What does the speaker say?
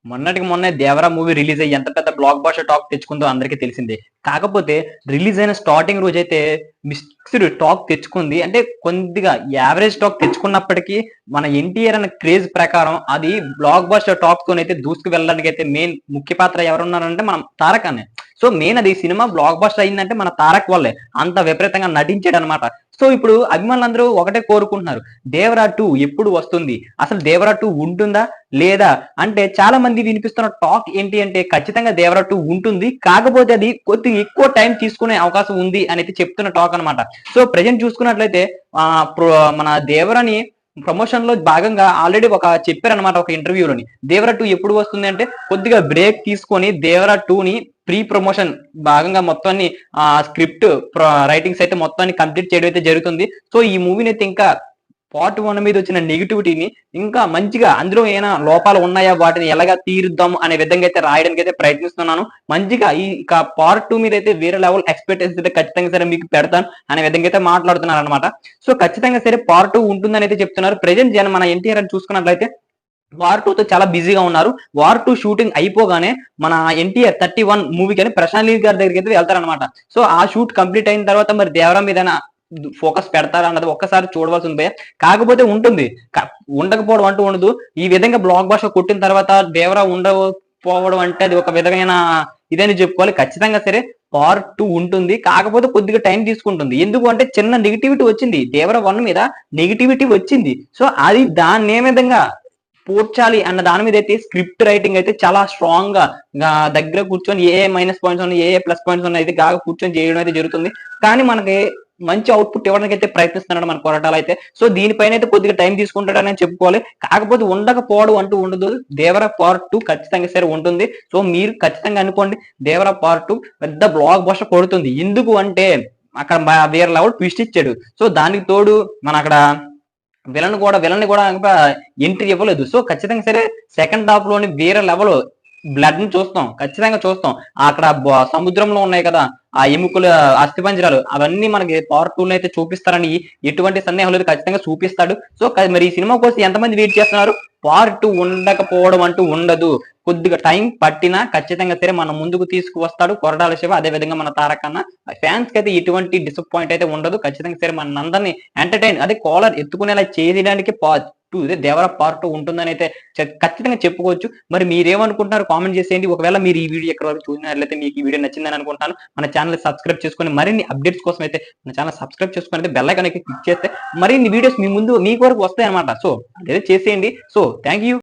మొన్నటికి మొన్నే 'Devara' movie release అయ్యి ఎంత పెద్ద బ్లాక్ బస్టర్ టాక్ తెచ్చుకుందో అందరికీ తెలిసిందే. కాకపోతే రిలీజ్ అయిన స్టార్టింగ్ రోజైతే మిక్స్డ్ టాక్ తెచ్చుకుంది. అంటే కొద్దిగా యావరేజ్ టాక్ తెచ్చుకున్నప్పటికీ మన 'ఎన్టీఆర్' అనే క్రేజ్ ప్రకారం అది బ్లాక్ బస్టర్ టాక్‌తోనైతే దూసుకు వెళ్ళడానికైతే మెయిన్ ముఖ్య పాత్ర ఎవరున్నారంటే మనం 'తారక్' అనే. సో మెయిన్ అది సినిమా బ్లాక్ బస్టర్ అయిందంటే మన 'తారక్' వల్లే. అంత విపరీతంగా నటించాడనమాట. సో ఇప్పుడు అభిమానులందరూ ఒకటే కోరుకుంటున్నారు. 'దేవరా 2' ఎప్పుడు వస్తుంది? అసలు 'దేవరా 2' ఉంటుందా? లేదా? అంటే చాలా మంది వినిపిస్తున్న టాక్ ఏంటి అంటే ఖచ్చితంగా 'దేవరా 2' ఉంటుంది. కాకపోతే అది కొద్దిగా ఎక్కువ టైం తీసుకునే అవకాశం ఉంది అనేది చెప్తున్న టాక్ అనమాట. సో ప్రెజెంట్ చూసుకున్నట్లయితే ఆహ్, ప్రొ మన 'దేవరా'ని ప్రమోషన్ లో భాగంగా ఆల్రెడీ చెప్పారనమాట ఒక ఇంటర్వ్యూలోని. 'దేవరా 2' ఎప్పుడు వస్తుంది అంటే కొద్దిగా బ్రేక్ తీసుకొని 'దేవరా 2'ని ప్రీ ప్రమోషన్ భాగంగా మొత్తాన్ని స్క్రిప్ట్ రైటింగ్స్ అయితే మొత్తాన్ని కంప్లీట్ చేయడం అయితే జరుగుతుంది. సో ఈ మూవీని అయితే ఇంకా పార్ట్ 1 మీద వచ్చిన నెగటివిటీని ఇంకా మంచిగా అందులో ఏమైనా లోపాలు ఉన్నాయా వాటిని ఎలాగా తీరుద్దాం అనే విధంగా అయితే రాయడానికి అయితే ప్రయత్నిస్తున్నాను. మంచిగా ఇక పార్ట్ 2 మీద అయితే వేరే లెవెల్ ఎక్స్‌పెక్టేషన్స్ అయితే ఖచ్చితంగా సరే మీకు పెడతాను అనే విధంగా అయితే మాట్లాడుతున్నారనమాట. సో ఖచ్చితంగా సరే పార్ట్ 2 ఉంటుందని అయితే చెప్తున్నారు. ప్రెజెంట్ మన ఎన్టీఆర్ అని చూసుకున్నట్లయితే వార్ 2తో చాలా బిజీగా ఉన్నారు. వార్ 2 షూటింగ్ అయిపోగానే మన ఎన్టీఆర్ 31 మూవీకని ప్రశాంత్ నీల్ గారి దగ్గరికి అయితే వెళ్తారనమాట. సో ఆ షూట్ కంప్లీట్ అయిన తర్వాత మరి 'దేవరా' మీదైనా ఫోకస్ పెడతారా అన్నది ఒక్కసారి చూడవలసి ఉంది. కాకపోతే ఉంటుంది. ఉండకపోవడం అంటూ ఉండదు. ఈ విధంగా బ్లాక్ బస్టర్ కొట్టిన తర్వాత 'దేవరా' ఉండకపోవడం అంటే అది ఒక విధమైన ఇదని చెప్పుకోవాలి. ఖచ్చితంగా సరే పార్ట్ 2 ఉంటుంది. కాకపోతే కొద్దిగా టైం తీసుకుంటుంది. ఎందుకు అంటే చిన్న నెగటివిటీ వచ్చింది. 'దేవరా 1' మీద నెగటివిటీ వచ్చింది. సో అది దాన్ని ఏ విధంగా పూడ్చాలి అన్న దాని మీద అయితే స్క్రిప్ట్ రైటింగ్ అయితే చాలా స్ట్రాంగ్ గా దగ్గర కూర్చొని ఏ మైనస్ పాయింట్స్ ఉన్నాయి, ఏ ప్లస్ పాయింట్స్ ఉన్నాయి అయితే బాగా కూర్చొని చేయడం అయితే జరుగుతుంది. కానీ మనకి మంచి అవుట్‌పుట్ ఇవ్వడానికి అయితే ప్రయత్నిస్తున్నాడు మన కొరటాల అయితే. సో దీనిపైన అయితే కొద్దిగా టైం తీసుకుంటాడని చెప్పుకోవాలి. కాకపోతే ఉండకపోవడం అంటూ ఉండదు. 'దేవరా పార్ట్ 2' ఖచ్చితంగా సరే ఉంటుంది. సో మీరు ఖచ్చితంగా అనుకోండి 'దేవరా పార్ట్ 2' పెద్ద బ్లాక్ బస్టర్ కొడుతుంది. ఎందుకు అంటే అక్కడ వేరే లెవెల్ ట్విస్ట్ ఇచ్చాడు. సో దానికి తోడు మన అక్కడ విలన్ కూడా ఇంకా ఎంట్రీ ఇవ్వలేదు. సో ఖచ్చితంగా సరే సెకండ్ హాఫ్ లోని వేరే లెవెల్ బ్లడ్ ని చూస్తాం. ఖచ్చితంగా చూస్తాం. అక్కడ సముద్రంలో ఉన్నాయి కదా! ఆ ఎముకలు, అస్థిపంజరాలు అవన్నీ మనకి పార్ట్ 2లో అయితే చూపిస్తారని ఎటువంటి సందేహం లేదు. ఖచ్చితంగా చూపిస్తాడు. సో మరి ఈ సినిమా కోసం ఎంతమంది వెయిట్ చేస్తున్నారు? పార్ట్ 2 ఉండకపోవడం అంటూ ఉండదు. కొద్దిగా టైం పట్టినా ఖచ్చితంగా సరే మన ముందుకు తీసుకువస్తాడు కొరటాల శివ. అదే విధంగా మన తారక్ అన్న. ఫ్యాన్స్ కి అయితే ఎటువంటి డిసప్పాయింట్ అయితే ఉండదు. ఖచ్చితంగా సరే మనందరిని ఎంటర్‌టైన్ అదే కాలర్ ఎత్తుకునేలా చేయడానికి పార్ట్ 2 ఇదే 'దేవరా పార్ట్ 2' ఉంటుందని అయితే ఖచ్చితంగా చెప్పుకోవచ్చు. మరి మీరేమనుకుంటున్నారు? కామెంట్ చేసేయండి. ఒకవేళ మీరు ఈ వీడియో ఎక్కడి వరకు చూసినట్లయితే మీకు ఈ వీడియో నచ్చిందని అనుకుంటున్నాను. మన ఛానెల్‌ని సబ్స్క్రైబ్ చేసుకొని మరిన్ని అప్డేట్స్ కోసం అయితే మన ఛానెల్ సబ్స్క్రైబ్ చేసుకొని అయితే బెల్ ఐకాన్ అయితే క్లిక్ చేస్తే మరిన్ని వీడియోస్ మీ ముందు మీ వరకు వస్తాయన్నమాట. సో అదేదో చేసేయండి. So thank you.